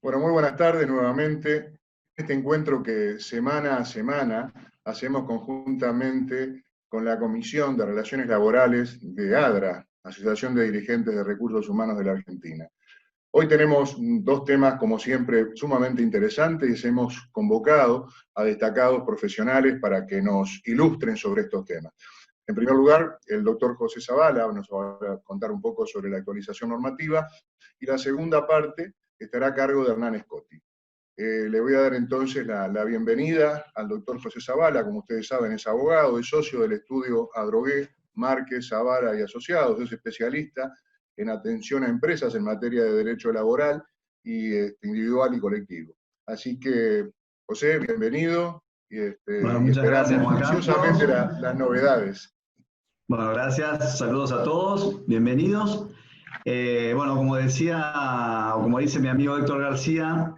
Bueno, muy buenas tardes nuevamente. Este encuentro que semana a semana hacemos conjuntamente con la Comisión de Relaciones Laborales de ADRA, Asociación de Dirigentes de Recursos Humanos de la Argentina. Hoy tenemos dos temas, como siempre, sumamente interesantes y hemos convocado a destacados profesionales para que nos ilustren sobre estos temas. En primer lugar, el doctor José Zavala nos va a contar un poco sobre la actualización normativa, y la segunda parte estará a cargo de Hernán Scotti. Le voy a dar entonces la bienvenida al doctor José Zavala. Como ustedes saben, es abogado, es socio del estudio Adrogué, Márquez, Zavala y Asociados, es especialista en atención a empresas en materia de derecho laboral y individual y colectivo. Así que, José, bienvenido Bueno, y muchas gracias, esperamos Juan ansiosamente Carlos. las novedades. Bueno, gracias, saludos a todos, bienvenidos. Bueno, como decía, o como dice mi amigo Héctor García,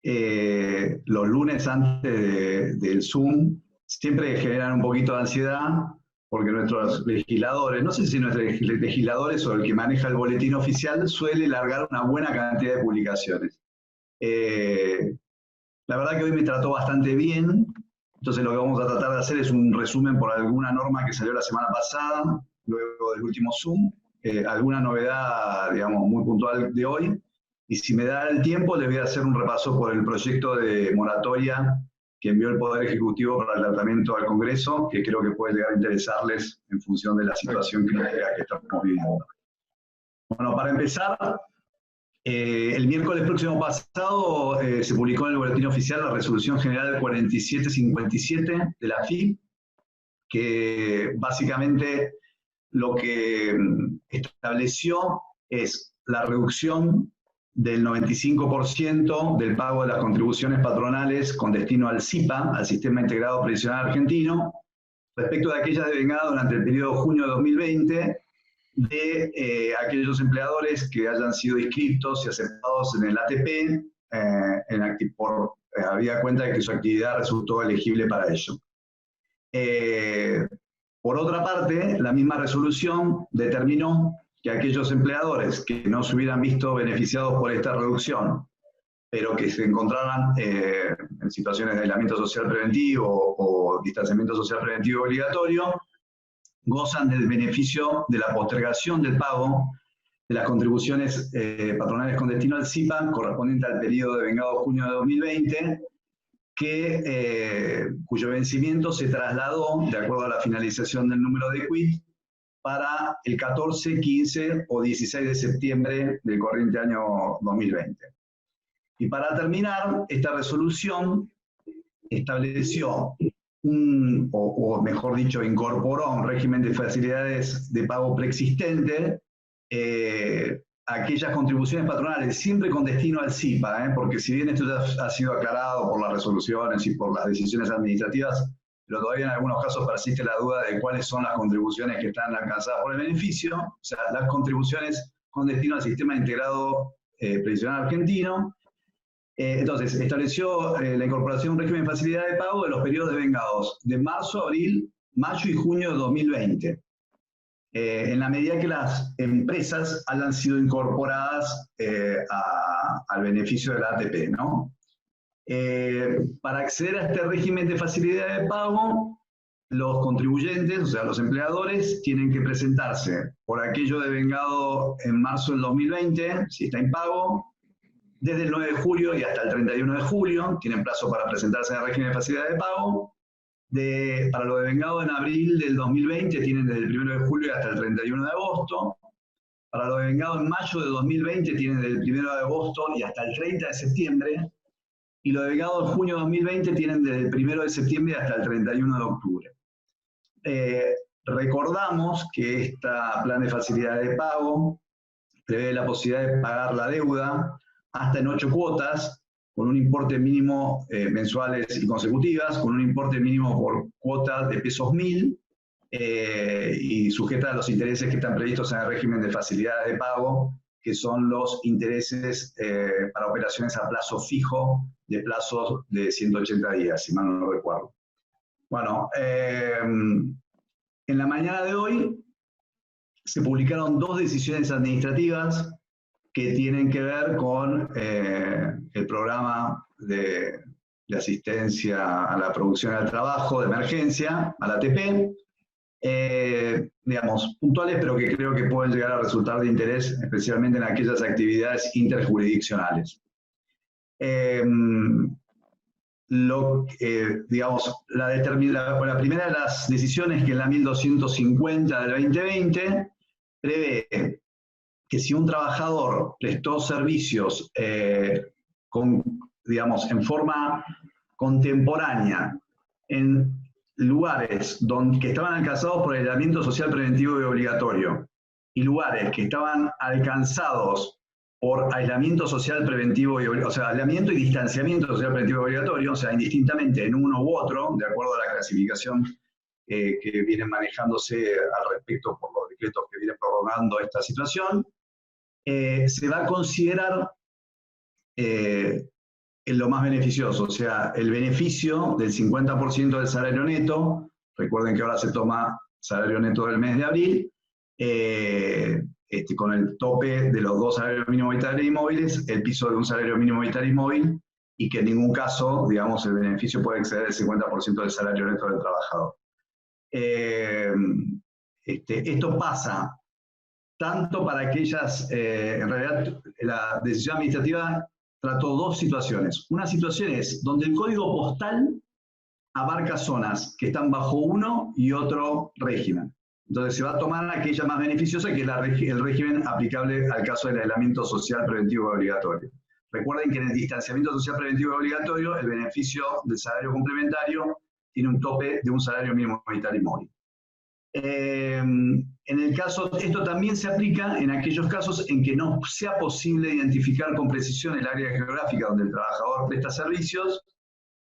los lunes antes del Zoom siempre generan un poquito de ansiedad porque nuestros legisladores, no sé si nuestros legisladores o el que maneja el boletín oficial, suele largar una buena cantidad de publicaciones. La verdad que hoy me trató bastante bien, entonces lo que vamos a tratar de hacer es un resumen por alguna norma que salió la semana pasada, luego del último Zoom, alguna novedad, digamos, muy puntual de hoy, y si me da el tiempo les voy a hacer un repaso por el proyecto de moratoria que envió el Poder Ejecutivo para el tratamiento al Congreso, que creo que puede llegar a interesarles en función de la situación crítica que estamos viviendo. Bueno, para empezar, el miércoles próximo pasado se publicó en el Boletín Oficial la Resolución General 4757 de la AFIP, que básicamente lo que estableció es la reducción del 95% del pago de las contribuciones patronales con destino al SIPA, al Sistema Integrado Previsional Argentino, respecto de aquellas devengadas durante el periodo de junio de 2020, de aquellos empleadores que hayan sido inscritos y aceptados en el ATP, habida cuenta de que su actividad resultó elegible para ello. Por otra parte, la misma resolución determinó que aquellos empleadores que no se hubieran visto beneficiados por esta reducción, pero que se encontraran en situaciones de aislamiento social preventivo o distanciamiento social preventivo obligatorio, gozan del beneficio de la postergación del pago de las contribuciones patronales con destino al SIPA correspondiente al periodo devengado junio de 2020, cuyo vencimiento se trasladó, de acuerdo a la finalización del número de quit, para el 14, 15 o 16 de septiembre del corriente año 2020. Y para terminar, esta resolución estableció o mejor dicho, incorporó un régimen de facilidades de pago preexistente, aquellas contribuciones patronales, siempre con destino al SIPA, porque si bien esto ya ha sido aclarado por las resoluciones y por las decisiones administrativas, pero todavía en algunos casos persiste la duda de cuáles son las contribuciones que están alcanzadas por el beneficio, o sea, las contribuciones con destino al Sistema Integrado Previsional Argentino. Entonces, estableció la incorporación de un régimen de facilidad de pago de los periodos devengados de marzo, abril, mayo y junio de 2020, en la medida que las empresas hayan sido incorporadas al beneficio de la ATP, ¿no? Para acceder a este régimen de facilidad de pago, los contribuyentes, o sea, los empleadores, tienen que presentarse por aquello devengado en marzo del 2020, si está impago, desde el 9 de julio y hasta el 31 de julio, tienen plazo para presentarse en el régimen de facilidad de pago. Para lo devengado en abril del 2020, tienen desde el 1 de julio hasta el 31 de agosto. Para lo devengado en mayo de 2020, tienen desde el 1 de agosto y hasta el 30 de septiembre. Y lo devengado en junio de 2020, tienen desde el 1 de septiembre hasta el 31 de octubre. Recordamos que este plan de facilidad de pago prevé la posibilidad de pagar la deuda hasta en 8 cuotas, con un importe mínimo mensuales y consecutivas, con un importe mínimo por cuota de pesos 1000, y sujeta a los intereses que están previstos en el régimen de facilidades de pago, que son los intereses para operaciones a plazo fijo de plazos de 180 días, si mal no lo recuerdo. Bueno, en la mañana de hoy se publicaron 2 decisiones administrativas que tienen que ver con programa de asistencia a la producción y al trabajo de emergencia, a la ATP, digamos, puntuales, pero que creo que pueden llegar a resultar de interés, especialmente en aquellas actividades interjurisdiccionales. Digamos, la primera de las decisiones, que es la 1250 del 2020, prevé que si un trabajador prestó servicios digamos, en forma contemporánea en lugares que estaban alcanzados por el aislamiento social preventivo y obligatorio y lugares que estaban alcanzados por aislamiento social preventivo, o sea, aislamiento y distanciamiento social preventivo y obligatorio, o sea, indistintamente en uno u otro, de acuerdo a la clasificación que vienen manejándose al respecto por los decretos que vienen prorrogando esta situación, se va a considerar lo más beneficioso, o sea, el beneficio del 50% del salario neto. Recuerden que ahora se toma salario neto del mes de abril, con el tope de los 2 salarios mínimos vitales y móviles, el piso de un salario mínimo vital y móvil, y que en ningún caso, digamos, el beneficio puede exceder el 50% del salario neto del trabajador. Esto pasa tanto para aquellas, en realidad la decisión administrativa trató 2 situaciones. Una situación es donde el código postal abarca zonas que están bajo uno y otro régimen. Entonces se va a tomar aquella más beneficiosa, que es el régimen aplicable al caso del aislamiento social preventivo y obligatorio. Recuerden que en el distanciamiento social preventivo y obligatorio el beneficio del salario complementario tiene un tope de un salario mínimo vital y móvil. En el caso, esto también se aplica en aquellos casos en que no sea posible identificar con precisión el área geográfica donde el trabajador presta servicios,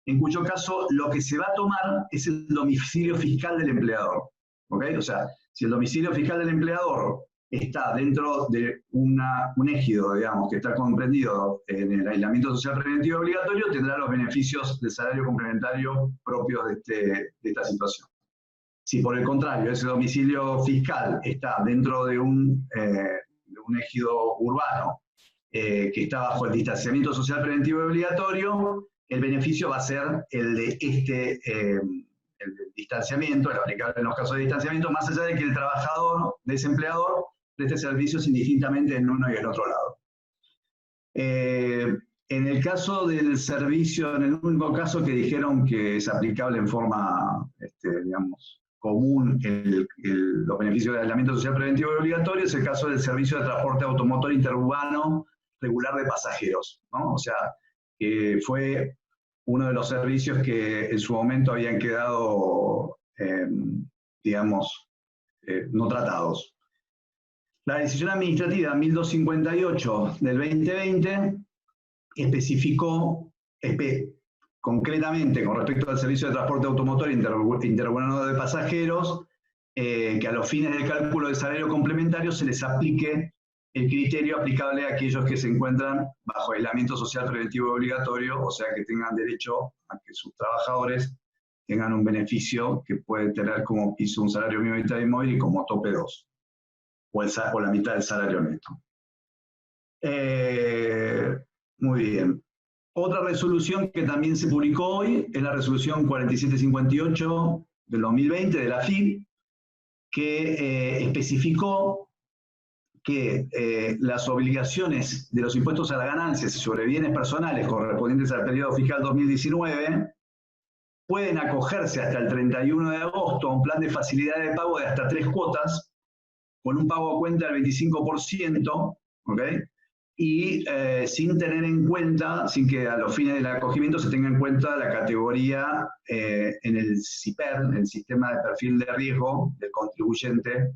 en cuyo caso lo que se va a tomar es el domicilio fiscal del empleador. ¿Okay? O sea, si el domicilio fiscal del empleador está dentro de un ejido, digamos, que está comprendido en el aislamiento social preventivo obligatorio, tendrá los beneficios del salario complementario propios de esta situación. Si por el contrario ese domicilio fiscal está dentro de un ejido urbano que está bajo el distanciamiento social preventivo y obligatorio, el beneficio va a ser el de el distanciamiento, el aplicable en los casos de distanciamiento, más allá de que el trabajador, desempleador, preste servicios indistintamente en uno y en otro lado. En el caso del servicio, en el único caso que dijeron que es aplicable en forma, digamos, común los beneficios de aislamiento social preventivo y obligatorio, es el caso del servicio de transporte automotor interurbano regular de pasajeros, ¿no? O sea, que fue uno de los servicios que en su momento habían quedado, digamos, no tratados. La decisión administrativa 1258 del 2020 especificó concretamente con respecto al servicio de transporte automotor interurbano de pasajeros, que a los fines del cálculo del salario complementario se les aplique el criterio aplicable a aquellos que se encuentran bajo aislamiento social preventivo obligatorio, o sea que tengan derecho a que sus trabajadores tengan un beneficio que puede tener como piso un salario mínimo vital y móvil y como tope 2, o la mitad del salario neto. Muy bien. Otra resolución que también se publicó hoy es la resolución 4758 del 2020 de la FIP, que especificó que las obligaciones de los impuestos a las ganancias sobre bienes personales correspondientes al periodo fiscal 2019 pueden acogerse hasta el 31 de agosto a un plan de facilidad de pago de hasta 3 cuotas, con un pago a cuenta del 25%, ¿ok? Y sin tener en cuenta, sin que a los fines del acogimiento se tenga en cuenta la categoría en el SIPER, el Sistema de Perfil de Riesgo del contribuyente.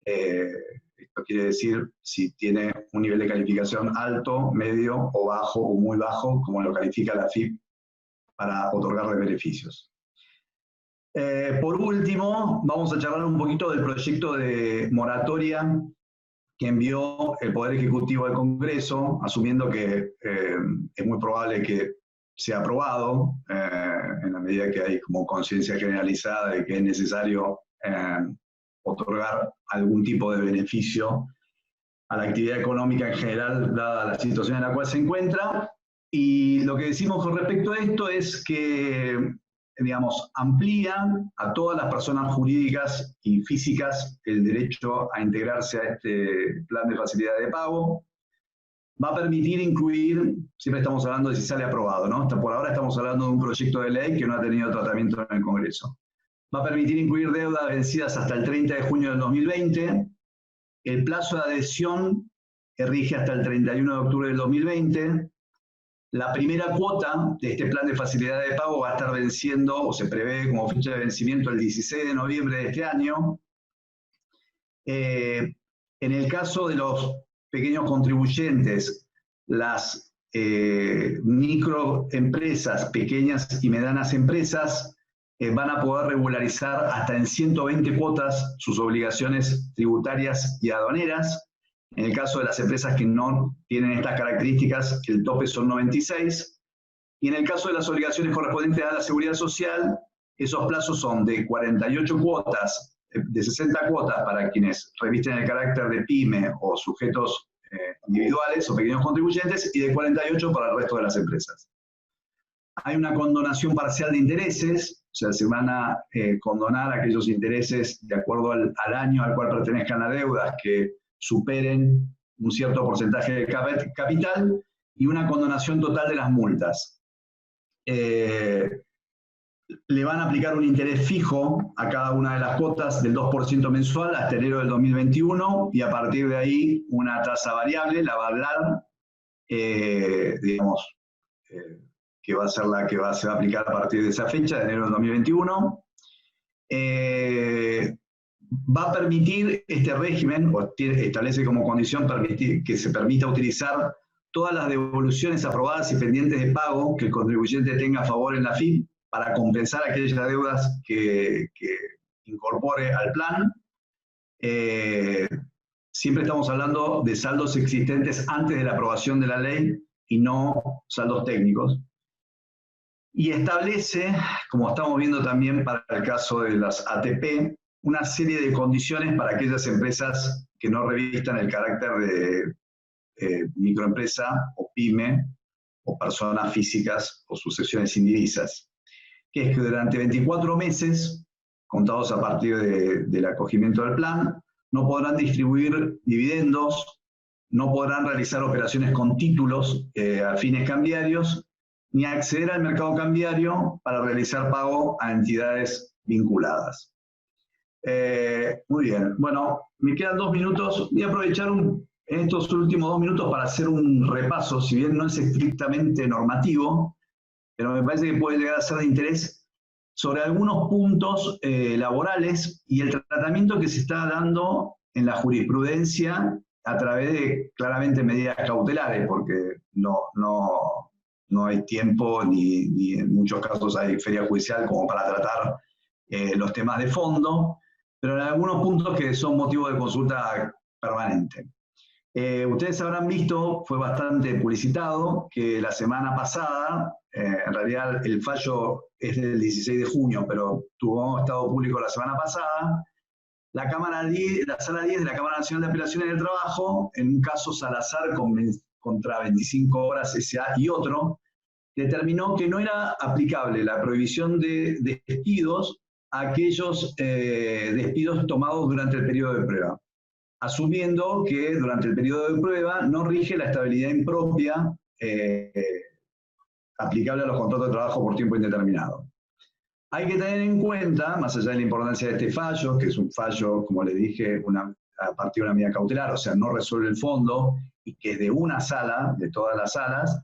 Esto quiere decir si tiene un nivel de calificación alto, medio o bajo o muy bajo, como lo califica la FIP para otorgarle beneficios. Por último, vamos a charlar un poquito del proyecto de moratoria que envió el Poder Ejecutivo al Congreso, asumiendo que es muy probable que sea aprobado, en la medida que hay como conciencia generalizada de que es necesario otorgar algún tipo de beneficio a la actividad económica en general, dada la situación en la cual se encuentra. Y lo que decimos con respecto a esto es que, digamos, amplían a todas las personas jurídicas y físicas el derecho a integrarse a este plan de facilidad de pago. Va a permitir incluir, siempre estamos hablando de si sale aprobado, ¿no? Por ahora estamos hablando de un proyecto de ley que no ha tenido tratamiento en el Congreso. Va a permitir incluir deudas vencidas hasta el 30 de junio del 2020. El plazo de adhesión rige hasta el 31 de octubre del 2020. La primera cuota de este plan de facilidad de pago va a estar venciendo, o se prevé como fecha de vencimiento, el 16 de noviembre de este año. En el caso de los pequeños contribuyentes, las microempresas, pequeñas y medianas empresas, van a poder regularizar hasta en 120 cuotas sus obligaciones tributarias y aduaneras. En el caso de las empresas que no tienen estas características, el tope son 96. Y en el caso de las obligaciones correspondientes a la seguridad social, esos plazos son de 48 cuotas, de 60 cuotas para quienes revisten el carácter de pyme o sujetos individuales o pequeños contribuyentes, y de 48 para el resto de las empresas. Hay una condonación parcial de intereses, o sea, se van a condonar aquellos intereses de acuerdo al año al cual pertenezcan las deudas que superen un cierto porcentaje de capital, y una condonación total de las multas. Le van a aplicar un interés fijo a cada una de las cuotas del 2% mensual hasta enero del 2021, y a partir de ahí una tasa variable, la va a hablar, digamos, que va a ser la que se va a aplicar a partir de esa fecha, de enero del 2021. Va a permitir este régimen, o establece como condición que se permita utilizar todas las devoluciones aprobadas y pendientes de pago que el contribuyente tenga a favor en la FIP para compensar aquellas deudas que incorpore al plan. Siempre estamos hablando de saldos existentes antes de la aprobación de la ley y no saldos técnicos. Y establece, como estamos viendo también para el caso de las ATP, una serie de condiciones para aquellas empresas que no revistan el carácter de microempresa o pyme o personas físicas o sucesiones indivisas, que es que durante 24 meses, contados a partir del acogimiento del plan, no podrán distribuir dividendos, no podrán realizar operaciones con títulos a fines cambiarios, ni acceder al mercado cambiario para realizar pago a entidades vinculadas. Muy bien, bueno, me quedan 2 minutos. Voy a aprovechar en estos últimos 2 minutos para hacer un repaso, si bien no es estrictamente normativo, pero me parece que puede llegar a ser de interés, sobre algunos puntos laborales y el tratamiento que se está dando en la jurisprudencia a través de, claramente, medidas cautelares, porque no hay tiempo ni en muchos casos hay feria judicial como para tratar los temas de fondo, pero en algunos puntos que son motivo de consulta permanente. Ustedes habrán visto, fue bastante publicitado, que la semana pasada, en realidad el fallo es del 16 de junio, pero tuvo estado público la semana pasada, la Sala 10 de la Cámara Nacional de Apelaciones del Trabajo, en un caso Salazar contra 25 Horas S.A. y otro, determinó que no era aplicable la prohibición de despidos a aquellos despidos tomados durante el periodo de prueba, asumiendo que durante el periodo de prueba no rige la estabilidad impropia aplicable a los contratos de trabajo por tiempo indeterminado. Hay que tener en cuenta, más allá de la importancia de este fallo, que es un fallo, como les dije, a partir de una medida cautelar, o sea, no resuelve el fondo, y que es de una sala, de todas las salas,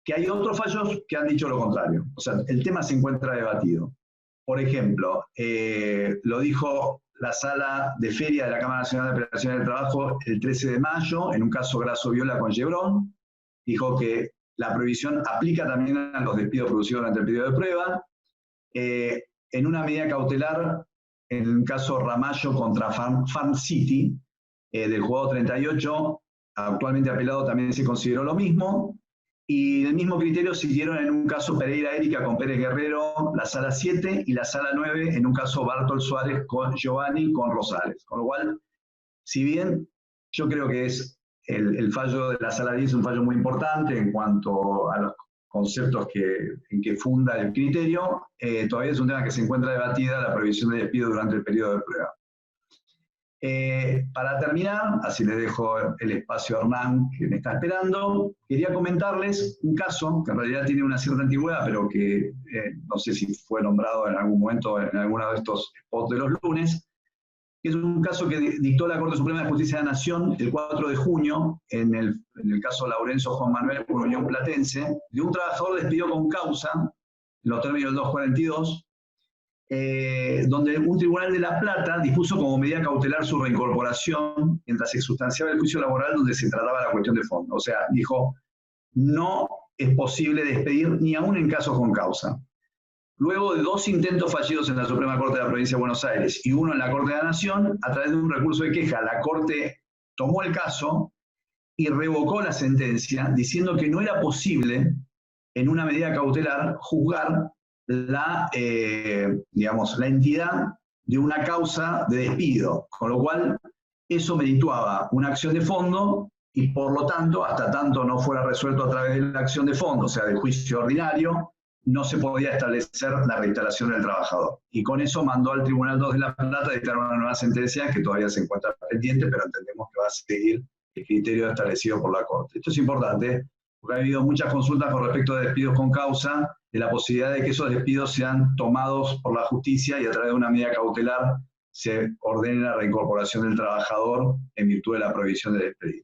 que hay otros fallos que han dicho lo contrario. O sea, el tema se encuentra debatido. Por ejemplo, lo dijo la Sala de Feria de la Cámara Nacional de Apelaciones del Trabajo el 13 de mayo, en un caso Grasso-Viola con Chevron, dijo que la prohibición aplica también a los despidos producidos durante el periodo de prueba. En una medida cautelar, en el caso Ramallo contra Farm City, del juzgado 38, actualmente apelado, también se consideró lo mismo. Y el mismo criterio siguieron en un caso Pereira Erika con Pérez Guerrero, la Sala 7, y la Sala 9 en un caso Bartol Suárez con Giovanni con Rosales. Con lo cual, si bien yo creo que es el fallo de la Sala 10 es un fallo muy importante en cuanto a los conceptos en que funda el criterio. Todavía es un tema que se encuentra debatida la prohibición de despido durante el periodo de prueba. Para terminar, así le dejo el espacio a Hernán, que me está esperando, quería comentarles un caso que en realidad tiene una cierta antigüedad, pero que no sé si fue nombrado en algún momento en alguno de estos spots de los lunes, que es un caso que dictó la Corte Suprema de Justicia de la Nación el 4 de junio, en el caso Laurencio Juan Manuel por Unión Platense, de un trabajador despedido con causa, en los términos del 242, donde un tribunal de La Plata dispuso como medida cautelar su reincorporación mientras se sustanciaba el juicio laboral donde se trataba la cuestión de fondo. O sea, dijo, no es posible despedir ni aún en casos con causa. Luego de 2 intentos fallidos en la Suprema Corte de la Provincia de Buenos Aires y uno en la Corte de la Nación, a través de un recurso de queja, la Corte tomó el caso y revocó la sentencia, diciendo que no era posible, en una medida cautelar, juzgar la entidad de una causa de despido, con lo cual eso merituaba una acción de fondo y por lo tanto, hasta tanto no fuera resuelto a través de la acción de fondo, o sea, del juicio ordinario, no se podía establecer la reinstalación del trabajador. Y con eso mandó al Tribunal 2 de La Plata a dictar una nueva sentencia que todavía se encuentra pendiente, pero entendemos que va a seguir el criterio establecido por la Corte. Esto es importante, porque ha habido muchas consultas con respecto de despidos con causa, de la posibilidad de que esos despidos sean tomados por la justicia y a través de una medida cautelar se ordene la reincorporación del trabajador en virtud de la prohibición de despedir.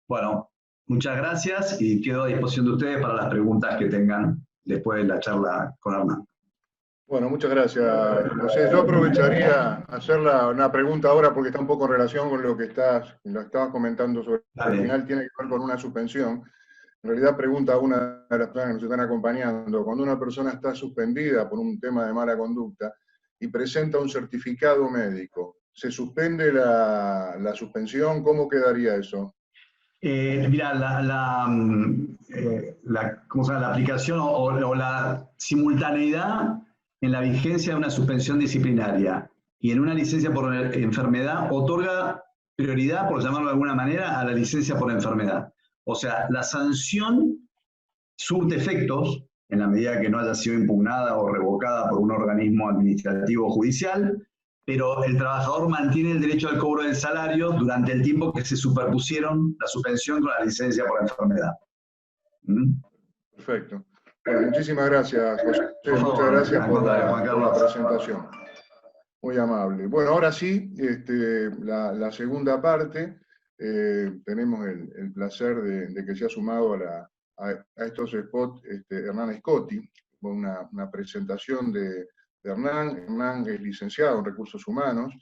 Bueno, muchas gracias y quedo a disposición de ustedes para las preguntas que tengan después de la charla con Hernán. Bueno, muchas gracias, José. Yo aprovecharía hacer una pregunta ahora porque está un poco en relación con lo que estabas comentando sobre el final, tiene que ver con una suspensión. En realidad pregunta a una de las personas que nos están acompañando, cuando una persona está suspendida por un tema de mala conducta y presenta un certificado médico, ¿se suspende la suspensión? ¿Cómo quedaría eso? Mira, la aplicación o la simultaneidad en la vigencia de una suspensión disciplinaria y en una licencia por enfermedad otorga prioridad, por llamarlo de alguna manera, a la licencia por enfermedad. O sea, la sanción surte efectos en la medida que no haya sido impugnada o revocada por un organismo administrativo o judicial, pero el trabajador mantiene el derecho al cobro del salario durante el tiempo que se superpusieron la suspensión con la licencia por enfermedad. Perfecto. Bueno, muchísimas gracias, José. Muchas gracias por la presentación. Muy amable. Bueno, ahora sí, la segunda parte, tenemos el placer de que se ha sumado a estos spots Hernán Scotti, con una presentación de Hernán. Hernán es licenciado en Recursos Humanos,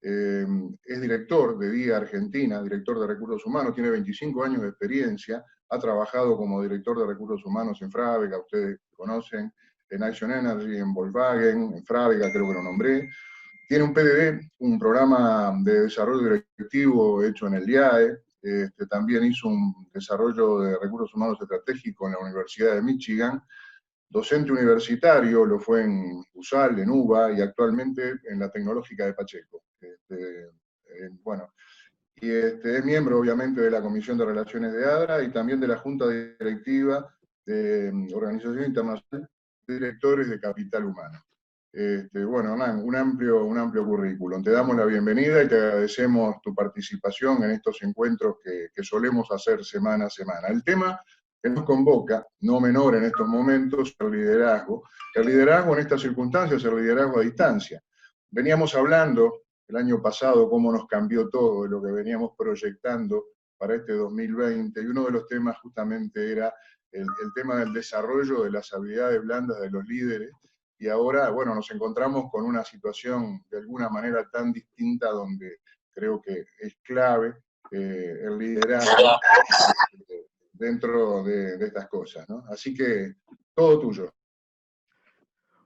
es director de DIA Argentina, director de Recursos Humanos, tiene 25 años de experiencia, ha trabajado como director de Recursos Humanos en Frávega, ustedes conocen, en Action Energy, en Volkswagen, en Frávega creo que lo nombré. Tiene un PDD, un programa de desarrollo directivo hecho en el IAE, también hizo un desarrollo de recursos humanos estratégico en la Universidad de Michigan, docente universitario, lo fue en USAL, en UBA, y actualmente en la Tecnológica de Pacheco. Y es miembro, obviamente, de la Comisión de Relaciones de ADRA y también de la Junta Directiva de Organización Internacional de Directores de Capital Humano. Bueno, Hernán, un amplio currículum. Te damos la bienvenida y te agradecemos tu participación en estos encuentros que solemos hacer semana a semana. El tema que nos convoca, no menor en estos momentos, es el liderazgo. El liderazgo en estas circunstancias, el liderazgo a distancia. Veníamos hablando el año pasado cómo nos cambió todo de lo que veníamos proyectando para este 2020, y uno de los temas justamente era el tema del desarrollo de las habilidades blandas de los líderes, y ahora, bueno, nos encontramos con una situación de alguna manera tan distinta donde creo que es clave el liderazgo dentro de estas cosas, ¿no? Así que, todo tuyo.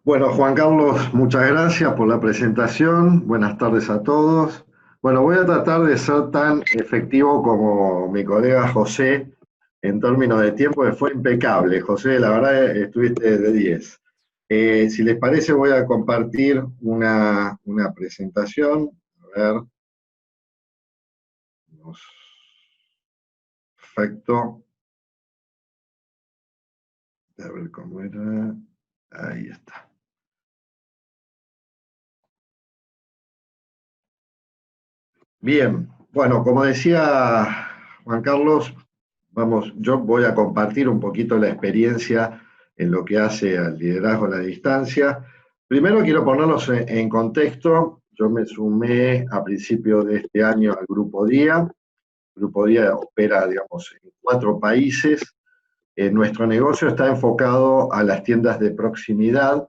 Bueno, Juan Carlos, muchas gracias por la presentación. Buenas tardes a todos. Bueno, voy a tratar de ser tan efectivo como mi colega José en términos de tiempo, que fue impecable. José, la verdad, estuviste de 10. Si les parece, voy a compartir una presentación. A ver. Perfecto. A ver cómo era. Ahí está. Bien, bueno, como decía Juan Carlos, yo voy a compartir un poquito la experiencia en lo que hace al liderazgo a la distancia. Primero quiero ponerlos en contexto. Yo me sumé a principios de este año al Grupo Día. El Grupo Día opera, digamos, en 4 países. Nuestro negocio está enfocado a las tiendas de proximidad.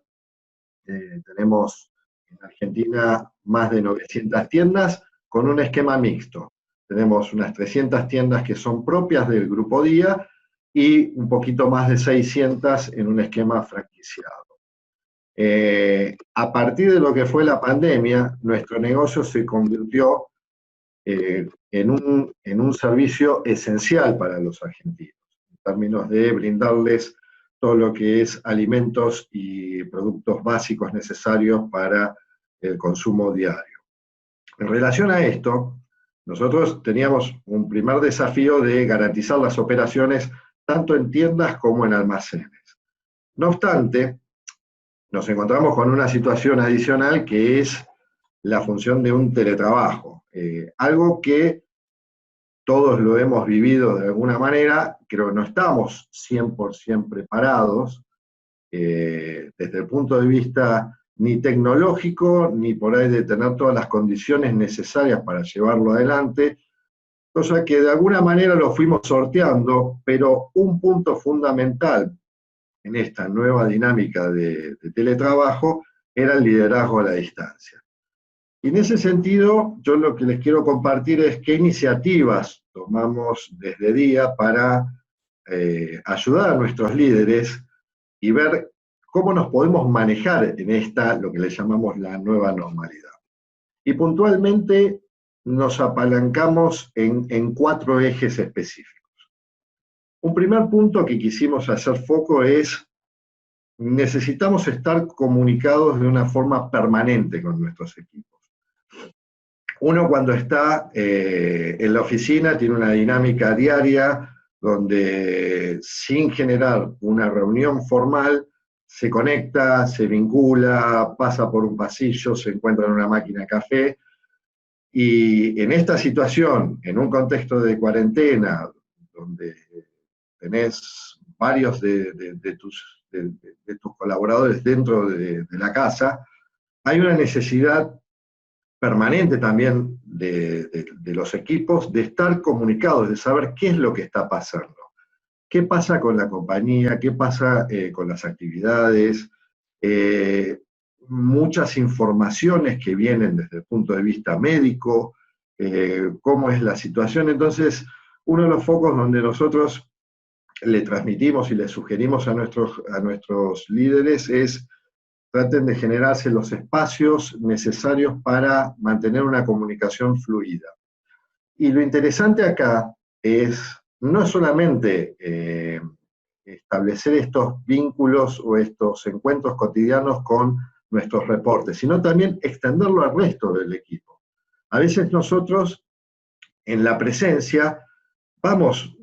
Tenemos en Argentina más de 900 tiendas con un esquema mixto. Tenemos unas 300 tiendas que son propias del Grupo Día y un poquito más de 600 en un esquema franquiciado. A partir de lo que fue la pandemia, nuestro negocio se convirtió en un servicio esencial para los argentinos, en términos de brindarles todo lo que es alimentos y productos básicos necesarios para el consumo diario. En relación a esto, nosotros teníamos un primer desafío de garantizar las operaciones tanto en tiendas como en almacenes. No obstante, nos encontramos con una situación adicional que es la función de un teletrabajo, algo que todos lo hemos vivido de alguna manera, pero no estamos 100% preparados desde el punto de vista ni tecnológico, ni por ahí de tener todas las condiciones necesarias para llevarlo adelante, cosa que de alguna manera lo fuimos sorteando, pero un punto fundamental en esta nueva dinámica de teletrabajo era el liderazgo a la distancia. Y en ese sentido, yo lo que les quiero compartir es qué iniciativas tomamos desde Día para ayudar a nuestros líderes y ver cómo nos podemos manejar en esta, lo que le llamamos la nueva normalidad. Y puntualmente nos apalancamos en 4 ejes específicos. Un primer punto que quisimos hacer foco es, necesitamos estar comunicados de una forma permanente con nuestros equipos. Uno cuando está en la oficina tiene una dinámica diaria donde sin generar una reunión formal se conecta, se vincula, pasa por un pasillo, se encuentra en una máquina de café. Y en esta situación, en un contexto de cuarentena, donde tenés varios de tus colaboradores dentro de la casa, hay una necesidad permanente también de los equipos de estar comunicados, de saber qué es lo que está pasando. ¿Qué pasa con la compañía? ¿Qué pasa con las actividades? Muchas informaciones que vienen desde el punto de vista médico, cómo es la situación. Entonces, uno de los focos donde nosotros le transmitimos y le sugerimos a nuestros líderes es traten de generarse los espacios necesarios para mantener una comunicación fluida. Y lo interesante acá es no solamente establecer estos vínculos o estos encuentros cotidianos con nuestros reportes, sino también extenderlo al resto del equipo. A veces nosotros, en la presencia, vamos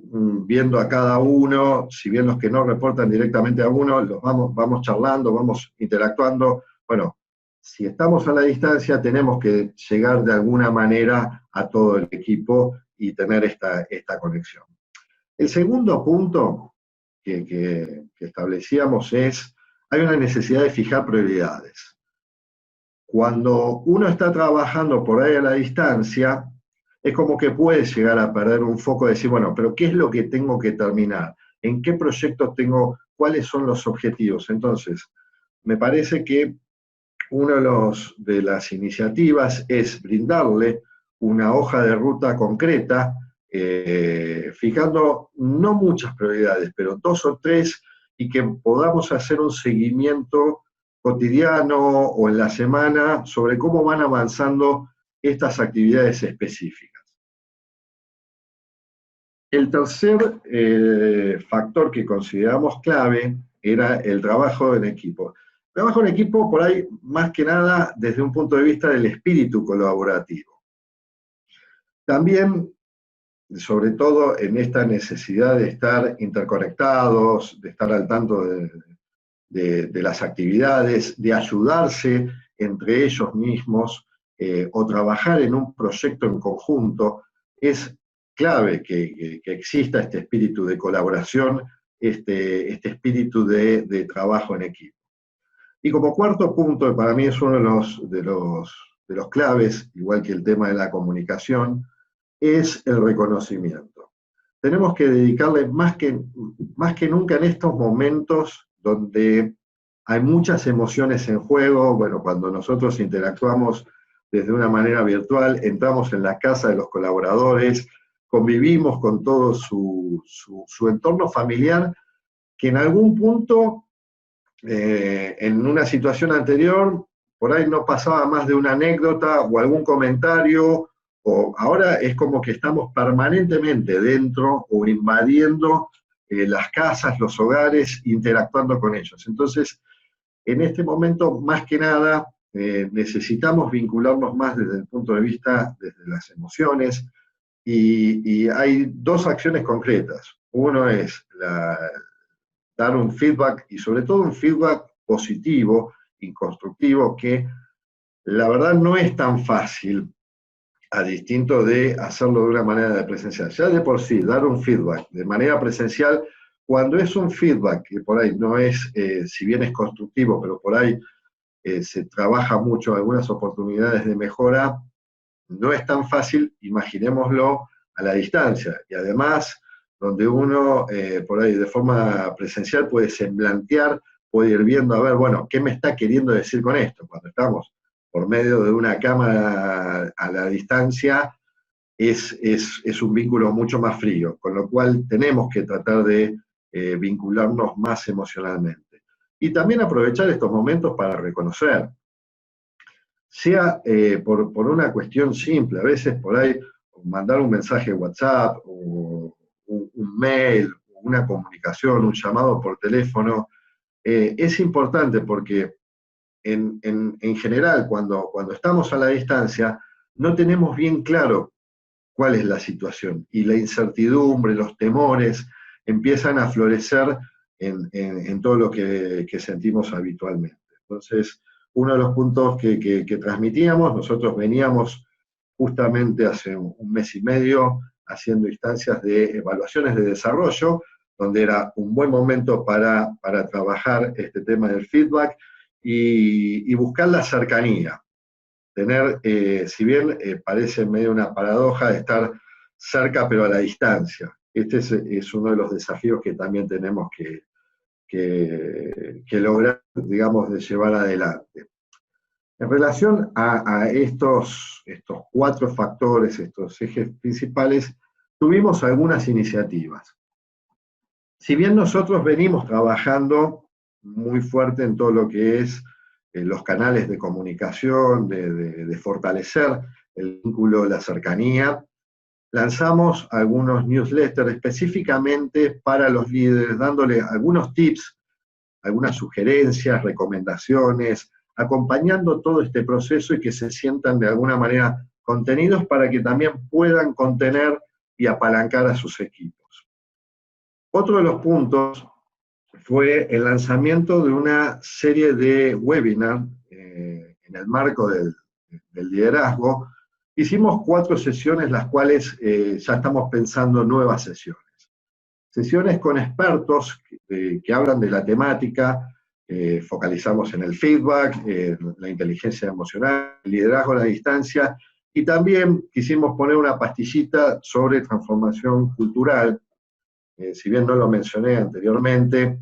viendo a cada uno, si bien los que no reportan directamente a uno, los vamos charlando, vamos interactuando. Bueno, si estamos a la distancia, tenemos que llegar de alguna manera a todo el equipo y tener esta conexión. El segundo punto que establecíamos es, hay una necesidad de fijar prioridades. Cuando uno está trabajando por ahí a la distancia, es como que puede llegar a perder un foco de decir, bueno, pero ¿qué es lo que tengo que terminar? ¿En qué proyectos tengo? ¿Cuáles son los objetivos? Entonces, me parece que una de las iniciativas es brindarle una hoja de ruta concreta, fijando no muchas prioridades, pero 2 o 3, y que podamos hacer un seguimiento cotidiano o en la semana sobre cómo van avanzando estas actividades específicas. El tercer factor que consideramos clave era el trabajo en equipo. Trabajo en equipo por ahí, más que nada, desde un punto de vista del espíritu colaborativo. También sobre todo en esta necesidad de estar interconectados, de estar al tanto de las actividades, de ayudarse entre ellos mismos o trabajar en un proyecto en conjunto, es clave que exista este espíritu de colaboración, este espíritu de trabajo en equipo. Y como cuarto punto, que para mí es uno de los claves, igual que el tema de la comunicación, es el reconocimiento. Tenemos que dedicarle más que nunca en estos momentos donde hay muchas emociones en juego. Bueno, cuando nosotros interactuamos desde una manera virtual, entramos en la casa de los colaboradores, convivimos con todo su entorno familiar, que en algún punto, en una situación anterior, por ahí no pasaba más de una anécdota o algún comentario, o ahora es como que estamos permanentemente dentro o invadiendo las casas, los hogares, interactuando con ellos. Entonces, en este momento, más que nada, necesitamos vincularnos más desde el punto de vista, desde las emociones, y hay dos acciones concretas. Uno es dar un feedback, y sobre todo un feedback positivo y constructivo, que la verdad no es tan fácil, a distinto de hacerlo de una manera presencial. Ya de por sí, dar un feedback de manera presencial, cuando es un feedback que por ahí no es, si bien es constructivo, pero por ahí se trabaja mucho algunas oportunidades de mejora, no es tan fácil, imaginémoslo a la distancia. Y además, donde uno por ahí de forma presencial puede semblantear, puede ir viendo, a ver, bueno, ¿qué me está queriendo decir con esto? Cuando estamos por medio de una cámara a la distancia, es un vínculo mucho más frío, con lo cual tenemos que tratar de vincularnos más emocionalmente. Y también aprovechar estos momentos para reconocer, sea por una cuestión simple, a veces por ahí mandar un mensaje de WhatsApp o un mail, una comunicación, un llamado por teléfono, es importante porque en general cuando estamos a la distancia no tenemos bien claro cuál es la situación y la incertidumbre, los temores empiezan a florecer en todo lo que sentimos habitualmente. Entonces, uno de los puntos que transmitíamos, nosotros veníamos justamente hace un mes y medio haciendo instancias de evaluaciones de desarrollo, donde era un buen momento para trabajar este tema del feedback y buscar la cercanía. Tener, si bien parece medio una paradoja de estar cerca pero a la distancia. Este es uno de los desafíos que también tenemos que lograr, digamos, de llevar adelante. En relación a estos cuatro factores, estos ejes principales, tuvimos algunas iniciativas. Si bien nosotros venimos trabajando muy fuerte en todo lo que es los canales de comunicación, de fortalecer el vínculo, la cercanía, lanzamos algunos newsletters específicamente para los líderes, dándole algunos tips, algunas sugerencias, recomendaciones, acompañando todo este proceso y que se sientan de alguna manera contenidos para que también puedan contener y apalancar a sus equipos. Otro de los puntos fue el lanzamiento de una serie de webinars en el marco del liderazgo. Hicimos 4 sesiones, las cuales ya estamos pensando nuevas sesiones. Sesiones con expertos que hablan de la temática, focalizamos en el feedback, la inteligencia emocional, el liderazgo a la distancia, y también quisimos poner una pastillita sobre transformación cultural. Si bien no lo mencioné anteriormente,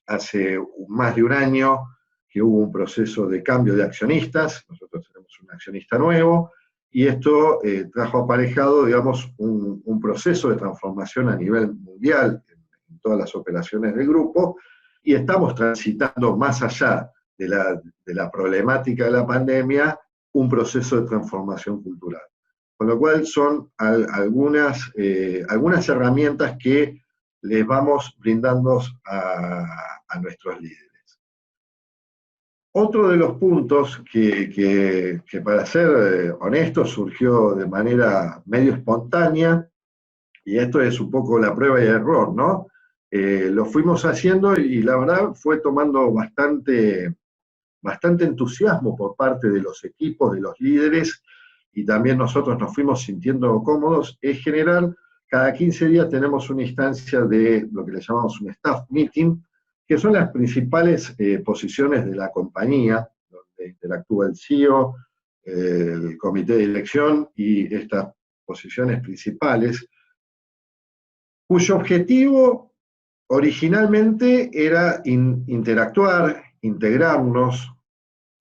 hace más de un año que hubo un proceso de cambio de accionistas, nosotros tenemos un accionista nuevo, y esto trajo aparejado, digamos, un proceso de transformación a nivel mundial en todas las operaciones del grupo, y estamos transitando más allá de la problemática de la pandemia, un proceso de transformación cultural. Con lo cual son algunas herramientas que les vamos brindando a nuestros líderes. Otro de los puntos que para ser honesto, surgió de manera medio espontánea, Y esto es un poco la prueba y error, ¿no? Lo fuimos haciendo y la verdad fue tomando bastante entusiasmo por parte de los equipos, de los líderes, y también nosotros nos fuimos sintiendo cómodos. En general, cada 15 días tenemos una instancia de lo que le llamamos un staff meeting, que son las principales posiciones de la compañía, donde interactúa el CEO, el comité de dirección y estas posiciones principales, cuyo objetivo originalmente era interactuar, integrarnos,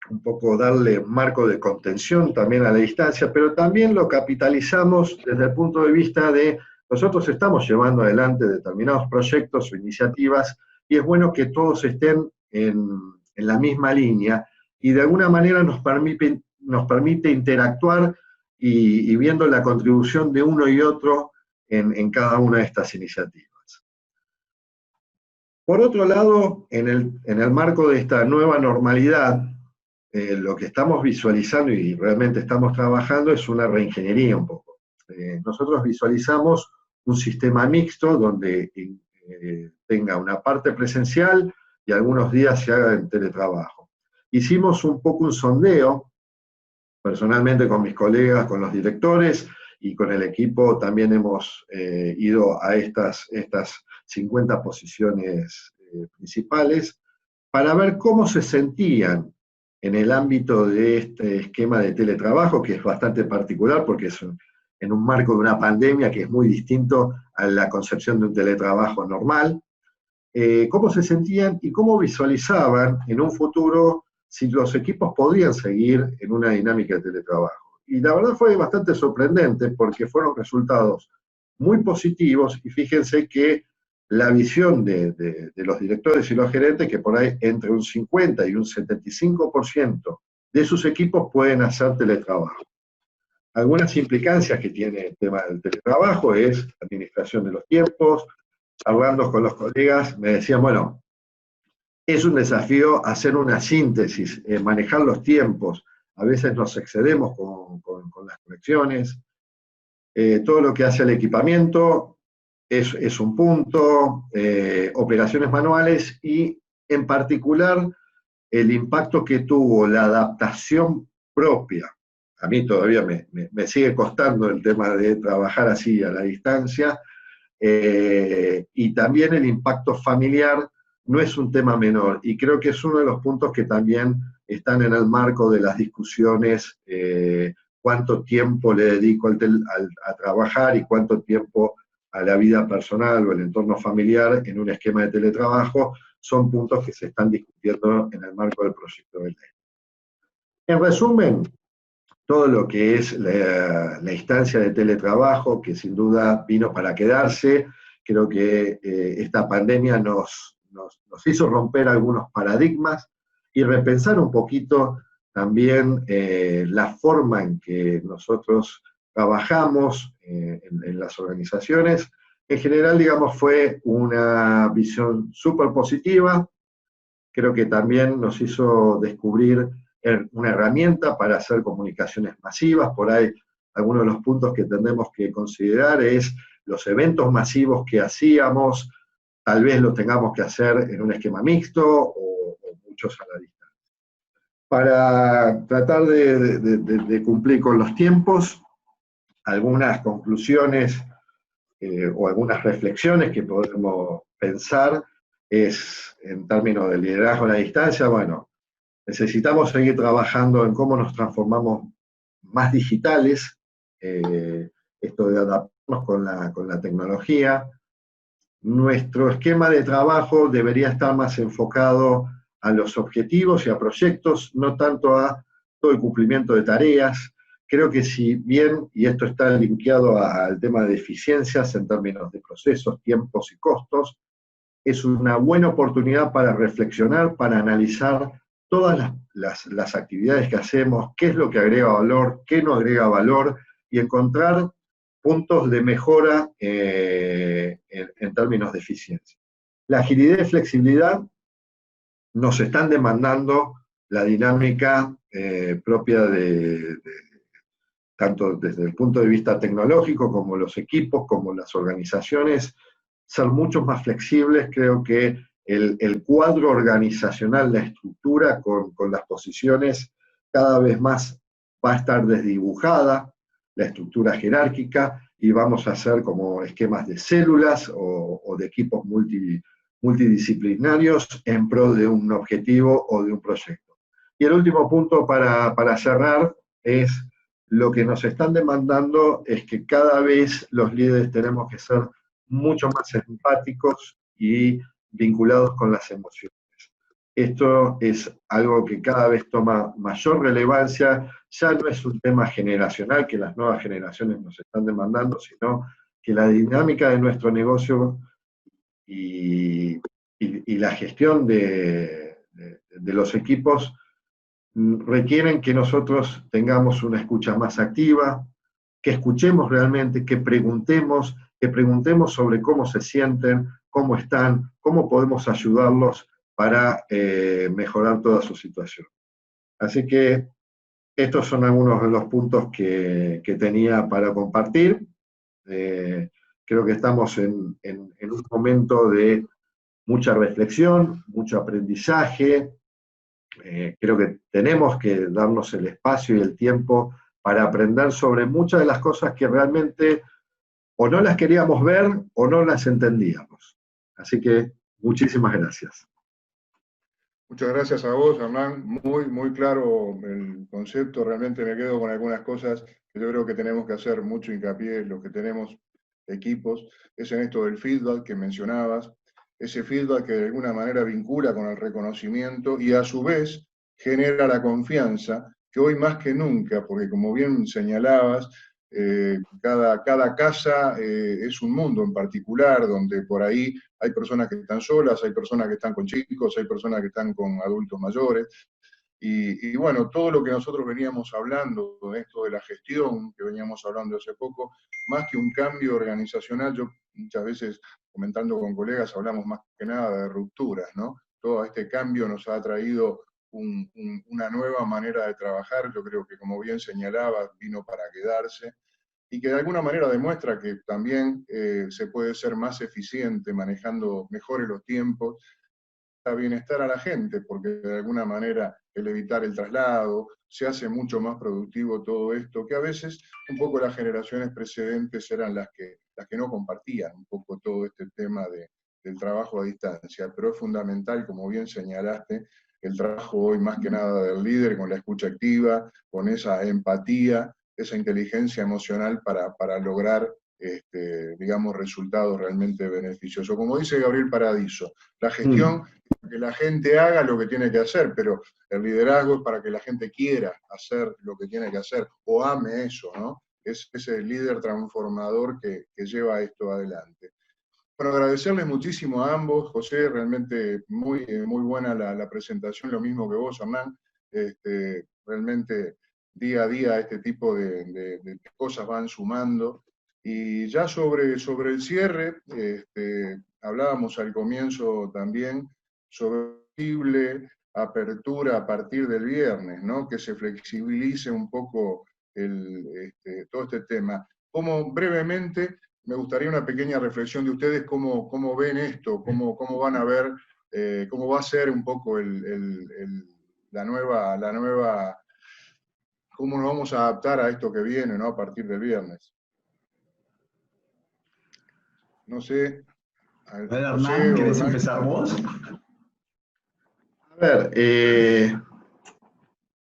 un poco darle marco de contención también a la distancia, pero también lo capitalizamos desde el punto de vista de nosotros estamos llevando adelante determinados proyectos o iniciativas y es bueno que todos estén en la misma línea y de alguna manera nos permite interactuar y viendo la contribución de uno y otro en cada una de estas iniciativas. Por otro lado, en el marco de esta nueva normalidad, lo que estamos visualizando y realmente estamos trabajando es una reingeniería un poco. Nosotros visualizamos un sistema mixto donde tenga una parte presencial y algunos días se haga en teletrabajo. Hicimos un poco un sondeo, personalmente con mis colegas, con los directores y con el equipo también hemos ido a estas 50 posiciones principales para ver cómo se sentían en el ámbito de este esquema de teletrabajo, que es bastante particular porque es en un marco de una pandemia que es muy distinto a la concepción de un teletrabajo normal, cómo se sentían y cómo visualizaban en un futuro si los equipos podían seguir en una dinámica de teletrabajo. Y la verdad fue bastante sorprendente porque fueron resultados muy positivos y fíjense que la visión de los directores y los gerentes, que por ahí entre un 50 y un 75% de sus equipos pueden hacer teletrabajo. Algunas implicancias que tiene el tema del teletrabajo es administración de los tiempos. Hablando con los colegas, me decían, bueno, es un desafío hacer una síntesis, manejar los tiempos. A veces nos excedemos con las conexiones. Todo lo que hace el equipamiento es un punto, operaciones manuales y en particular el impacto que tuvo la adaptación propia. A mí todavía me sigue costando el tema de trabajar así a la distancia, y también el impacto familiar no es un tema menor, y creo que es uno de los puntos que también están en el marco de las discusiones, cuánto tiempo le dedico a trabajar y cuánto tiempo a la vida personal o el entorno familiar en un esquema de teletrabajo, son puntos que se están discutiendo en el marco del proyecto de ley. En resumen, todo lo que es la instancia de teletrabajo, que sin duda vino para quedarse, creo que esta pandemia nos hizo romper algunos paradigmas y repensar un poquito también la forma en que nosotros trabajamos en las organizaciones. En general, digamos, fue una visión súper positiva. Creo que también nos hizo descubrir una herramienta para hacer comunicaciones masivas. Por ahí, algunos de los puntos que tendremos que considerar es los eventos masivos que hacíamos, tal vez los tengamos que hacer en un esquema mixto o muchos a la distancia. Para tratar de cumplir con los tiempos, algunas conclusiones o algunas reflexiones que podemos pensar es, en términos de liderazgo a la distancia, bueno, necesitamos seguir trabajando en cómo nos transformamos más digitales, esto de adaptarnos con la tecnología. Nuestro esquema de trabajo debería estar más enfocado a los objetivos y a proyectos, no tanto a todo el cumplimiento de tareas. Creo que si bien, y esto está linkeado al tema de eficiencias en términos de procesos, tiempos y costos, es una buena oportunidad para reflexionar, para analizar todas las actividades que hacemos, qué es lo que agrega valor, qué no agrega valor, y encontrar puntos de mejora en términos de eficiencia. La agilidad y flexibilidad nos están demandando la dinámica propia de tanto desde el punto de vista tecnológico como los equipos, como las organizaciones, ser mucho más flexibles. Creo que el cuadro organizacional, la estructura con las posiciones cada vez más va a estar desdibujada, la estructura jerárquica, y vamos a hacer como esquemas de células o de equipos multidisciplinarios en pro de un objetivo o de un proyecto. Y el último punto para cerrar es lo que nos están demandando es que cada vez los líderes tenemos que ser mucho más empáticos y vinculados con las emociones. Esto es algo que cada vez toma mayor relevancia, ya no es un tema generacional que las nuevas generaciones nos están demandando, sino que la dinámica de nuestro negocio y la gestión de los equipos requieren que nosotros tengamos una escucha más activa, que escuchemos realmente, que preguntemos sobre cómo se sienten, cómo están, cómo podemos ayudarlos para mejorar toda su situación. Así que estos son algunos de los puntos que tenía para compartir. Creo que estamos en un momento de mucha reflexión, mucho aprendizaje. Creo que tenemos que darnos el espacio y el tiempo para aprender sobre muchas de las cosas que realmente o no las queríamos ver o no las entendíamos. Así que muchísimas gracias. Muchas gracias a vos, Hernán. Muy claro el concepto. Realmente me quedo con algunas cosas que yo creo que tenemos que hacer mucho hincapié, los que tenemos equipos, es en esto del feedback que mencionabas, ese feedback que de alguna manera vincula con el reconocimiento y a su vez genera la confianza, que hoy más que nunca, porque como bien señalabas, cada casa es un mundo en particular, donde por ahí hay personas que están solas, hay personas que están con chicos, hay personas que están con adultos mayores, y bueno, todo lo que nosotros veníamos hablando, esto de la gestión, que veníamos hablando hace poco, más que un cambio organizacional, yo muchas veces comentando con colegas hablamos más que nada de rupturas, ¿no? Todo este cambio nos ha traído una nueva manera de trabajar, yo creo que como bien señalaba, vino para quedarse, y que de alguna manera demuestra que también se puede ser más eficiente manejando mejores los tiempos, a bienestar a la gente, porque de alguna manera el evitar el traslado, se hace mucho más productivo todo esto, que a veces un poco las generaciones precedentes eran las que no compartían un poco todo este tema del trabajo a distancia, pero es fundamental, como bien señalaste, el trabajo hoy más que nada del líder, con la escucha activa, con esa empatía, esa inteligencia emocional para lograr digamos, resultados realmente beneficiosos. Como dice Gabriel Paradiso, la gestión es que la gente haga lo que tiene que hacer, pero el liderazgo es para que la gente quiera hacer lo que tiene que hacer, o ame eso, ¿no? Es ese líder transformador que lleva esto adelante. Bueno, agradecerles muchísimo a ambos, José, realmente muy buena la presentación, lo mismo que vos, Hernán. Realmente día a día este tipo de cosas van sumando. Y ya sobre el cierre, hablábamos al comienzo también sobre posible apertura a partir del viernes, ¿no? Que se flexibilice un poco todo este tema. Como brevemente, me gustaría una pequeña reflexión de ustedes, cómo ven esto, cómo van a ver, cómo va a ser un poco la nueva, cómo nos vamos a adaptar a esto que viene, ¿no? A partir del viernes. No sé. A ver, Hernán, ¿querés empezar vos? A ver,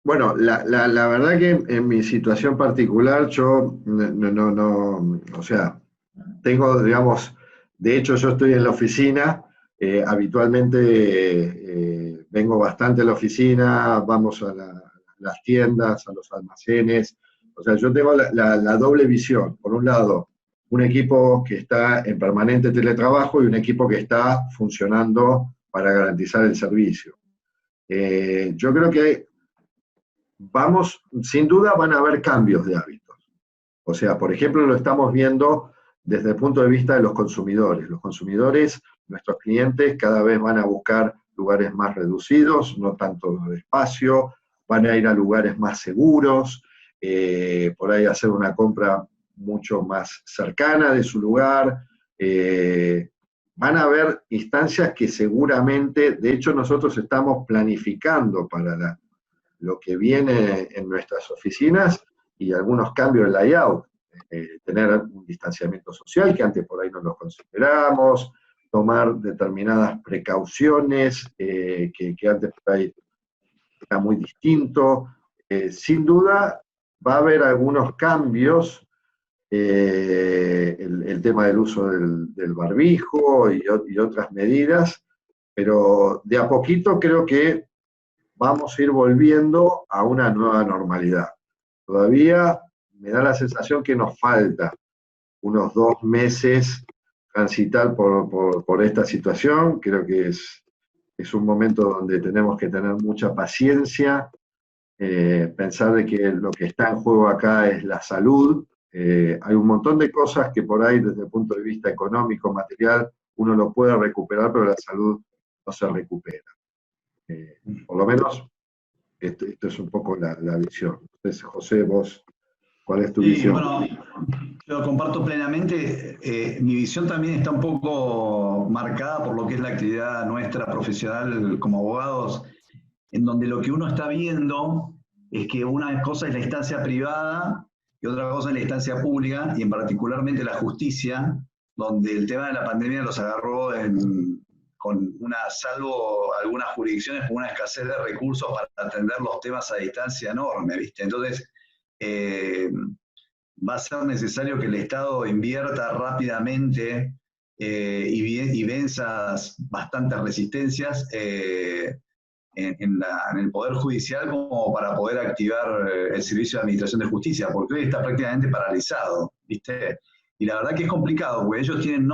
bueno, la verdad que en mi situación particular yo o sea, tengo, digamos, de hecho yo estoy en la oficina, habitualmente vengo bastante a la oficina, vamos a las tiendas, a los almacenes, o sea, yo tengo la doble visión, por un lado, un equipo que está en permanente teletrabajo y un equipo que está funcionando para garantizar el servicio. Yo creo que sin duda van a haber cambios de hábitos. O sea, por ejemplo, lo estamos viendo desde el punto de vista de los consumidores. Los consumidores, nuestros clientes, cada vez van a buscar lugares más reducidos, no tanto de espacio, van a ir a lugares más seguros, por ahí hacer una compra mucho más cercana de su lugar. Van a haber instancias que seguramente, de hecho nosotros estamos planificando para lo que viene en nuestras oficinas y algunos cambios en layout, tener un distanciamiento social que antes por ahí no lo consideramos, tomar determinadas precauciones que antes por ahí era muy distinto. Sin duda va a haber algunos cambios, el tema del uso del barbijo y otras medidas, pero de a poquito creo que vamos a ir volviendo a una nueva normalidad. Todavía me da la sensación que nos falta unos 2 meses transitar por esta situación. Creo que es un momento donde tenemos que tener mucha paciencia, pensar de que lo que está en juego acá es la salud. Hay un montón de cosas que por ahí desde el punto de vista económico, material, uno lo puede recuperar, pero la salud no se recupera. Por lo menos, esto es un poco la visión. Entonces, José, vos, ¿cuál es tu visión? Bueno, yo comparto plenamente. Mi visión también está un poco marcada por lo que es la actividad nuestra profesional como abogados, en donde lo que uno está viendo es que una cosa es la instancia privada y otra cosa es la instancia pública, y en particularmente la justicia, donde el tema de la pandemia los agarró salvo algunas jurisdicciones, con una escasez de recursos para atender los temas a distancia enorme, ¿viste? Entonces, va a ser necesario que el Estado invierta rápidamente y venza bastantes resistencias en el Poder Judicial como para poder activar el Servicio de Administración de Justicia, porque hoy está prácticamente paralizado, ¿viste? Y la verdad que es complicado, porque ellos tienen,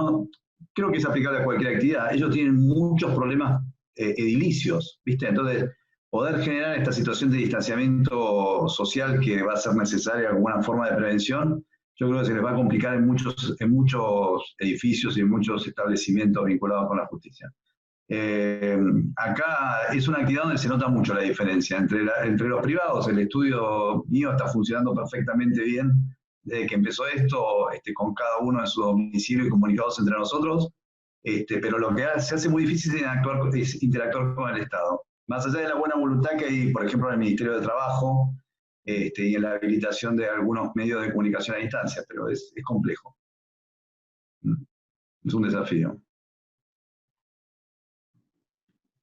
creo que es aplicable a cualquier actividad, ellos tienen muchos problemas edilicios, ¿viste? Entonces, poder generar esta situación de distanciamiento social que va a ser necesaria, alguna forma de prevención, yo creo que se les va a complicar en muchos edificios y en muchos establecimientos vinculados con la justicia. Acá es una actividad donde se nota mucho la diferencia entre los privados. El estudio mío está funcionando perfectamente bien desde que empezó esto, con cada uno en su domicilio y comunicados entre nosotros, pero lo que se hace muy difícil es interactuar con el Estado. Más allá de la buena voluntad que hay, por ejemplo, en el Ministerio de Trabajo y en la habilitación de algunos medios de comunicación a distancia, pero es complejo. Es un desafío.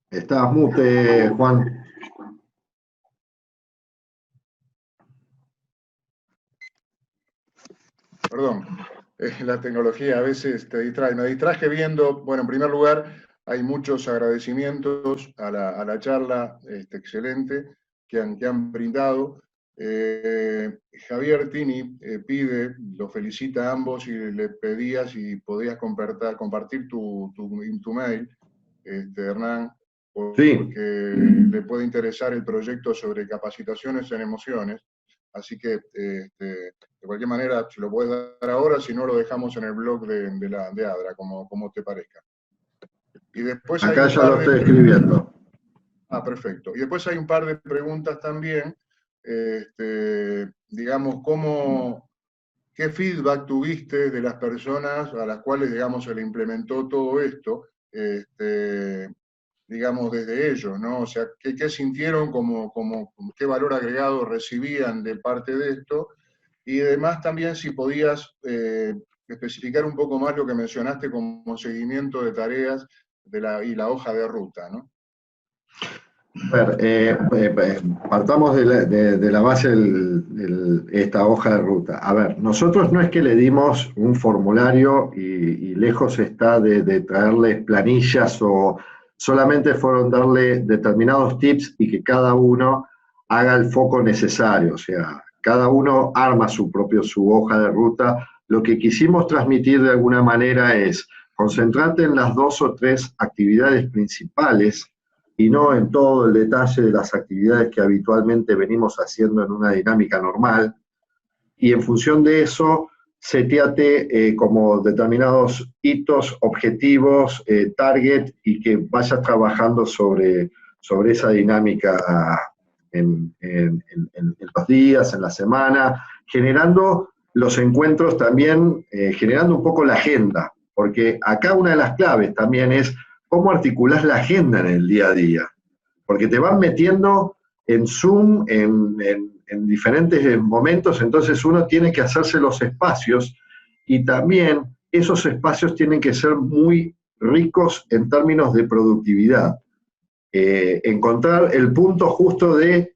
Estás mute, Juan. Perdón, la tecnología a veces te distrae. Me distraje viendo, bueno, en primer lugar, hay muchos agradecimientos a la charla excelente que han brindado. Javier Tini lo felicita a ambos y le pedía si podías compartir tu mail, Hernán, porque Sí. le puede interesar el proyecto sobre capacitaciones en emociones. Así que, de cualquier manera, si lo puedes dar ahora, si no, lo dejamos en el blog de ADRA, como te parezca. Y después acá ya lo estoy escribiendo. Perfecto. Y después hay un par de preguntas también, digamos, ¿qué feedback tuviste de las personas a las cuales, digamos, se le implementó todo esto, digamos, desde ellos, ¿no? O sea, ¿qué sintieron qué valor agregado recibían de parte de esto? Y además también si podías especificar un poco más lo que mencionaste como seguimiento de tareas y la hoja de ruta, ¿no? A ver, partamos de la base esta hoja de ruta. A ver, nosotros no es que le dimos un formulario y lejos está de traerles planillas o solamente fueron darle determinados tips y que cada uno haga el foco necesario. O sea, cada uno arma su hoja de ruta. Lo que quisimos transmitir de alguna manera es concentrarte en las 2 o 3 actividades principales y no en todo el detalle de las actividades que habitualmente venimos haciendo en una dinámica normal, y en función de eso, seteate como determinados hitos, objetivos, target, y que vayas trabajando sobre esa dinámica en los días, en la semana, generando los encuentros también, generando un poco la agenda, porque acá una de las claves también es cómo articulás la agenda en el día a día, porque te van metiendo en Zoom, en diferentes momentos, entonces uno tiene que hacerse los espacios, y también esos espacios tienen que ser muy ricos en términos de productividad. Encontrar el punto justo de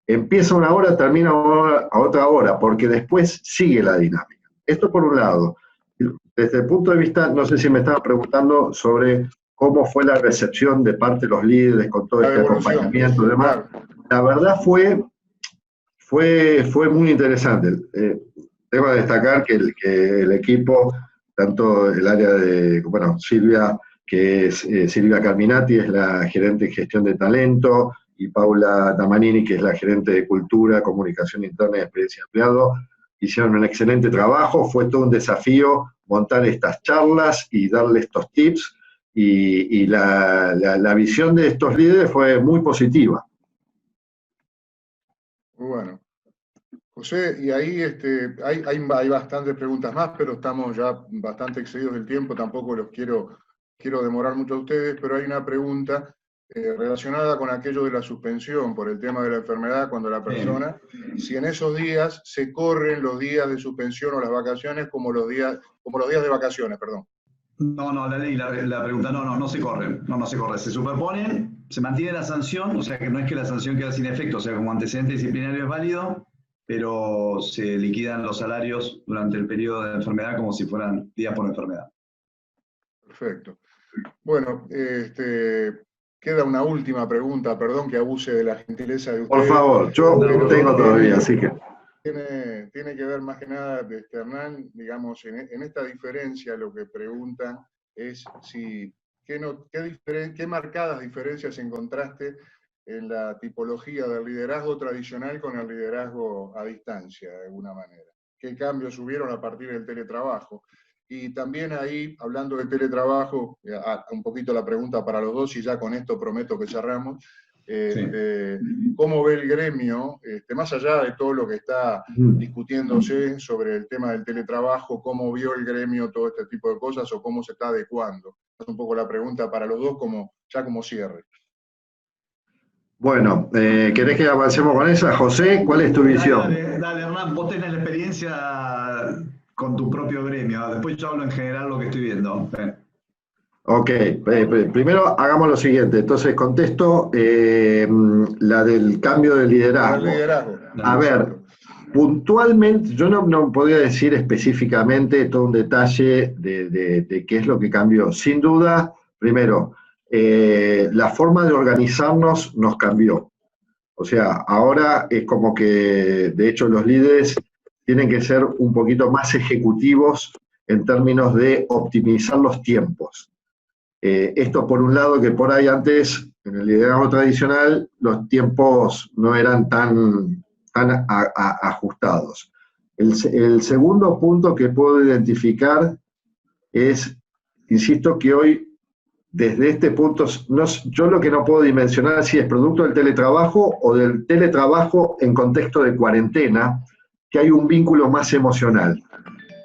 empieza una hora, termina a otra hora, porque después sigue la dinámica. Esto por un lado. Desde el punto de vista, no sé si me estaba preguntando sobre cómo fue la recepción de parte de los líderes con todo este acompañamiento y demás. La verdad fue muy interesante. Debo destacar que el equipo, tanto el área de, bueno, Silvia, que es Silvia Carminati, es la gerente de gestión de talento, y Paula Tamanini, que es la gerente de cultura, comunicación interna y experiencia de empleado, hicieron un excelente trabajo. Fue todo un desafío montar estas charlas y darle estos tips, y la visión de estos líderes fue muy positiva. Bueno, José, y ahí hay bastantes preguntas más, pero estamos ya bastante excedidos del tiempo, tampoco los quiero demorar mucho a ustedes, pero hay una pregunta relacionada con aquello de la suspensión por el tema de la enfermedad, cuando la persona, si en esos días se corren los días de suspensión o las vacaciones como los días de vacaciones, perdón. No, la ley, la pregunta, no se corren, no se corre, se superponen, se mantiene la sanción, o sea que no es que la sanción queda sin efecto, o sea, como antecedente disciplinario es válido, pero se liquidan los salarios durante el periodo de enfermedad como si fueran días por enfermedad. Perfecto. Bueno, queda una última pregunta, perdón que abuse de la gentileza de ustedes. Por favor, yo tengo todavía, así que... Tiene que ver más que nada, Hernán, digamos, en esta diferencia lo que preguntan es qué marcadas diferencias encontraste en la tipología del liderazgo tradicional con el liderazgo a distancia, de alguna manera. ¿Qué cambios hubieron a partir del teletrabajo? Y también ahí, hablando de teletrabajo, un poquito la pregunta para los dos, y ya con esto prometo que cerramos. ¿Cómo ve el gremio, más allá de todo lo que está discutiéndose sobre el tema del teletrabajo, cómo vio el gremio todo este tipo de cosas o cómo se está adecuando? Es un poco la pregunta para los dos, ya como cierre. Bueno, ¿querés que avancemos con esa? José, ¿cuál es tu visión? Dale, Hernán, vos tenés la experiencia con tu propio gremio. Después yo hablo en general lo que estoy viendo. Ok, primero hagamos lo siguiente. Entonces contesto la del cambio de liderazgo. A ver, puntualmente, yo no podría decir específicamente todo un detalle de qué es lo que cambió. Sin duda, primero, la forma de organizarnos nos cambió. O sea, ahora es como que, de hecho, los líderes tienen que ser un poquito más ejecutivos en términos de optimizar los tiempos. Esto por un lado, que por ahí antes, en el liderazgo tradicional, los tiempos no eran tan ajustados. El segundo punto que puedo identificar es, insisto, que hoy, desde este punto, yo lo que no puedo dimensionar si es producto del teletrabajo o del teletrabajo en contexto de cuarentena, que hay un vínculo más emocional.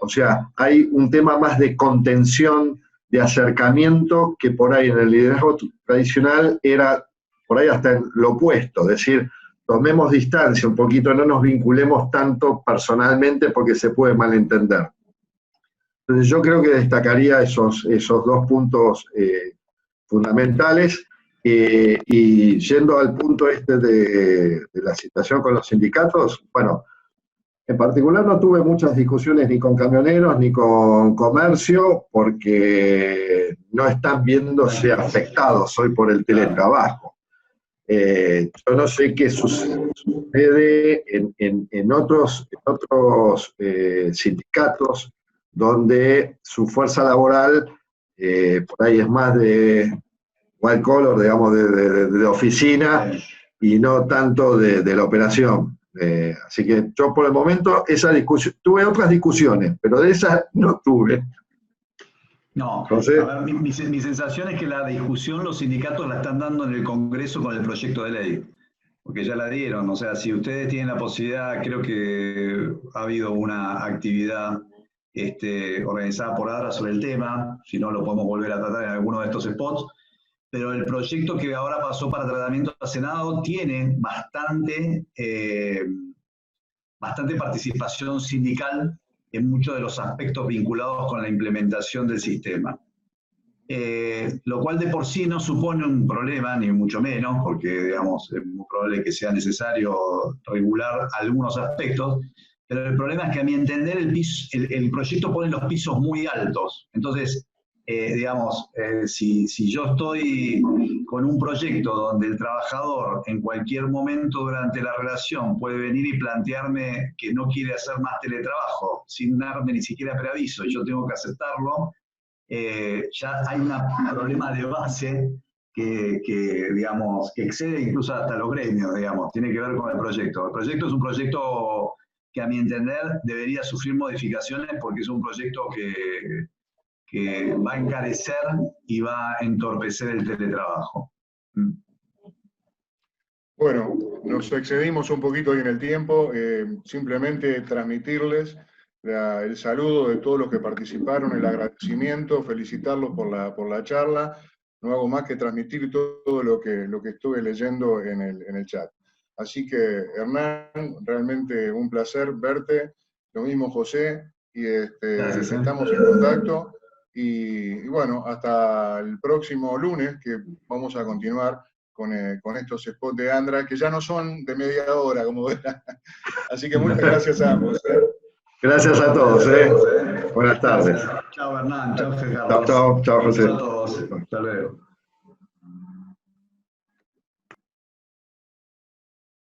O sea, hay un tema más de contención, de acercamiento, que por ahí en el liderazgo tradicional era por ahí hasta lo opuesto, es decir, tomemos distancia un poquito, no nos vinculemos tanto personalmente porque se puede malentender. Entonces yo creo que destacaría esos dos puntos fundamentales, y yendo al punto de la situación con los sindicatos, bueno, en particular no tuve muchas discusiones ni con camioneros ni con comercio porque no están viéndose afectados hoy por el teletrabajo. Yo no sé qué sucede en otros sindicatos donde su fuerza laboral por ahí es más de white collar, digamos, de oficina y no tanto de la operación. Así que yo por el momento tuve otras discusiones, pero de esas no tuve. No, entonces, a ver, mi sensación es que la discusión los sindicatos la están dando en el Congreso con el proyecto de ley. porque ya la dieron. O sea, si ustedes tienen la posibilidad, creo que ha habido una actividad organizada por ADRA sobre el tema, si no lo podemos volver a tratar en alguno de estos spots, pero el proyecto que ahora pasó para tratamiento al Senado tiene bastante participación sindical en muchos de los aspectos vinculados con la implementación del sistema. Lo cual de por sí no supone un problema, ni mucho menos, porque digamos, es muy probable que sea necesario regular algunos aspectos, pero el problema es que a mi entender el proyecto pone los pisos muy altos. Entonces, si yo estoy con un proyecto donde el trabajador en cualquier momento durante la relación puede venir y plantearme que no quiere hacer más teletrabajo sin darme ni siquiera preaviso y yo tengo que aceptarlo, ya hay un problema de base que excede incluso hasta los gremios, digamos, tiene que ver con el proyecto. El proyecto es un proyecto que a mi entender debería sufrir modificaciones porque es un proyecto que va a encarecer y va a entorpecer el teletrabajo. Bueno, nos excedimos un poquito hoy en el tiempo, simplemente transmitirles el saludo de todos los que participaron, el agradecimiento, felicitarlos por la charla. No hago más que transmitir todo lo que estuve leyendo en el chat. Así que, Hernán, realmente un placer verte, lo mismo José, y Gracias, estamos en contacto. Y bueno, hasta el próximo lunes, que vamos a continuar con estos spots de Andra, que ya no son de media hora, como verán. Así que muchas gracias a ambos. Gracias a todos. Buenas tardes. Chao, Hernán. Chao, Gerardo. Chao, José. Chao a todos. Hasta luego.